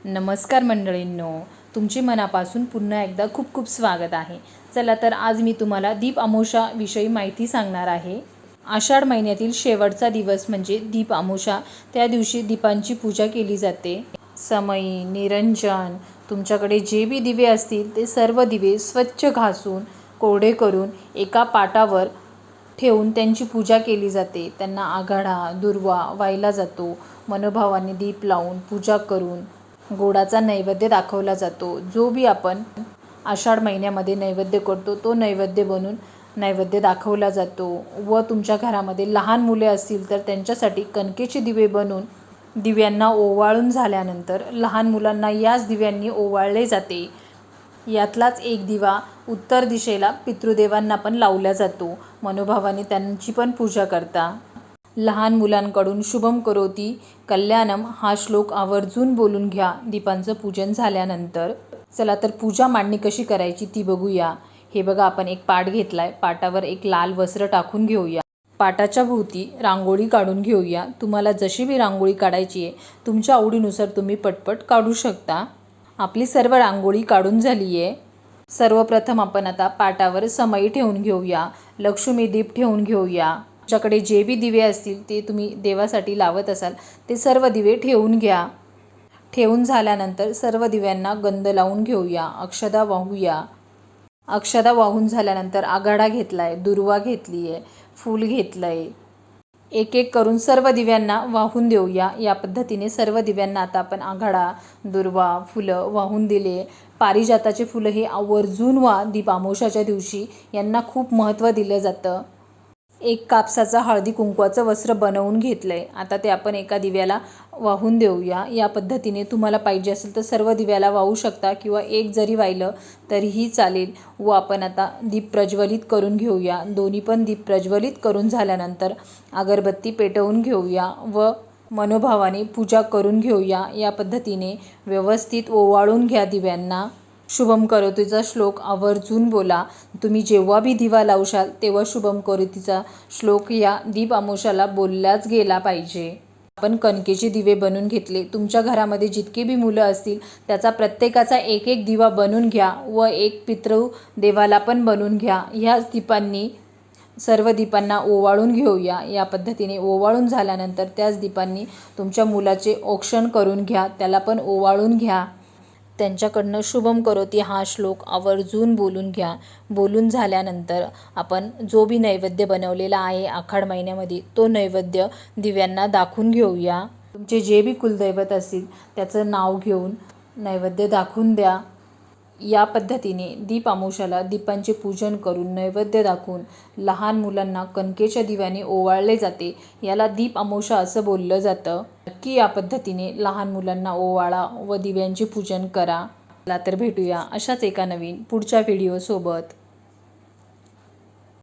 नमस्कार मंडळींनो, तुमचे मनापासून पुन्हा एकदा खूप खूप स्वागत आहे. चला तर आज मी तुम्हाला दीप अमावस्याविषयी माहिती सांगणार आहे. आषाढ महिन्यातील शेवटचा दिवस म्हणजे दीप अमावस्या. त्या दिवशी दीपांची पूजा केली जाते. समई, निरंजन, तुमच्याकडे जे बी दिवे असतील ते सर्व दिवे स्वच्छ घासून कोरडे करून एका पाटावर ठेवून त्यांची पूजा केली जाते. त्यांना आघाडा, दुर्वा वाहिला जातो. मनोभावाने दीप लावून पूजा करून गोडाचा नैवेद्य दाखवला जातो. जो बी आपण आषाढ महिन्यामध्ये नैवेद्य करतो तो नैवेद्य बनवून नैवेद्य दाखवला जातो. व तुमच्या घरामध्ये लहान मुले असतील तर त्यांच्यासाठी कणकेचे दिवे बनवून दिव्यांना ओवाळून झाल्यानंतर लहान मुलांना याच दिव्यांनी ओवाळले जाते. यातलाच एक दिवा उत्तर दिशेला पितृदेवांना पण लावला जातो. मनोभावाने त्यांची पण पूजा करता. लहान मुलांकडून शुभम करोती कल्याणम हा श्लोक आवर्जून बोलून घ्या दीपांचं पूजन झाल्यानंतर. चला तर पूजा मांडणी कशी करायची ती बघूया. हे बघा, आपण एक पाट घेतलाय. पाटावर एक लाल वस्त्र टाकून घेऊया. पाटाच्या भोवती रांगोळी काढून घेऊया. तुम्हाला जशी बी रांगोळी काढायची आहे तुमच्या आवडीनुसार तुम्ही पटपट काढू शकता. आपली सर्व रांगोळी काढून झाली आहे. सर्वप्रथम आपण आता पाटावर समई ठेवून घेऊया. लक्ष्मी दीप ठेवून घेऊया. तुमच्याकडे जे बी दिवे असतील ते तुम्ही देवासाठी लावत असाल ते सर्व दिवे ठेवून घ्या. ठेवून झाल्यानंतर सर्व दिव्यांना गंध लावून घेऊया. अक्षदा वाहूया. अक्षदा वाहून झाल्यानंतर आघाडा घेतलाय, दुर्वा घेतली आहे, फूल घेतलंय. एक एक करून सर्व दिव्यांना वाहून देऊया. या पद्धतीने सर्व दिव्यांना आता आपण आघाडा, दुर्वा, फुलं वाहून दिले. पारिजाताचे फुलं हे आवर्जून दीप अमावस्याच्या दिवशी यांना खूप महत्त्व दिलं जातं. एक कापसाचा हळदी कुंकवाचं वस्त्र बनवून घेतलंय. आता ते आपण एका दिव्याला वाहून देऊया. या पद्धतीने तुम्हाला पाहिजे असेल तर सर्व दिव्याला वाहू शकता किंवा एक जरी वाहिलं तरीही चालेल. व आपण आता दीप प्रज्वलित करून घेऊया. दोन्ही पण दीप प्रज्वलित करून झाल्यानंतर अगरबत्ती पेटवून घेऊया व मनोभावाने पूजा करून घेऊया. या पद्धतीने व्यवस्थित ओवाळून घ्या दिव्यांना. शुभम करोतीचा श्लोक आवर्जून बोला. तुम्ही जेव्हा बी दिवा लावशाल तेव्हा शुभम करोतीचा श्लोक या दीप अमावस्याला बोललाच गेला पाहिजे. आपण कणकेचे दिवे बनवून घेतले. तुमच्या घरामध्ये जितके बी मुलं असतील त्याचा प्रत्येकाचा एक एक दिवा बनवून घ्या व एक पितृदेवाला पण बनवून घ्या. ह्याच दीपांनी सर्व दीपांना ओवाळून घेऊया. या पद्धतीने ओवाळून झाल्यानंतर त्याच दीपांनी तुमच्या मुलाचे औक्षण करून घ्या. त्याला पण ओवाळून घ्या. त्यांच्याकडनं शुभम करोती हा श्लोक आवर्जून बोलून घ्या. बोलून झाल्यानंतर आपण जो बी नैवेद्य बनवलेला आहे आषाढ महिन्यामध्ये तो नैवेद्य दिव्यांना दाखवून घेऊया. तुमचे जे बी कुलदैवत असतील त्याचं नाव घेऊन नैवेद्य दाखवून द्या. या पद्धतीने दीप अमावस्याला दीपांचे पूजन करून नैवेद्य दाखवून लहान मुलांना कणकेच्या दिव्याने ओवाळले जाते. याला दीप अमावस्या असं बोललं जातं. नक्की या पद्धतीने लहान मुलांना ओवाळा व दिव्यांचे पूजन करा. चला तर भेटूया अशाच एका नवीन पुढच्या व्हिडिओसोबत.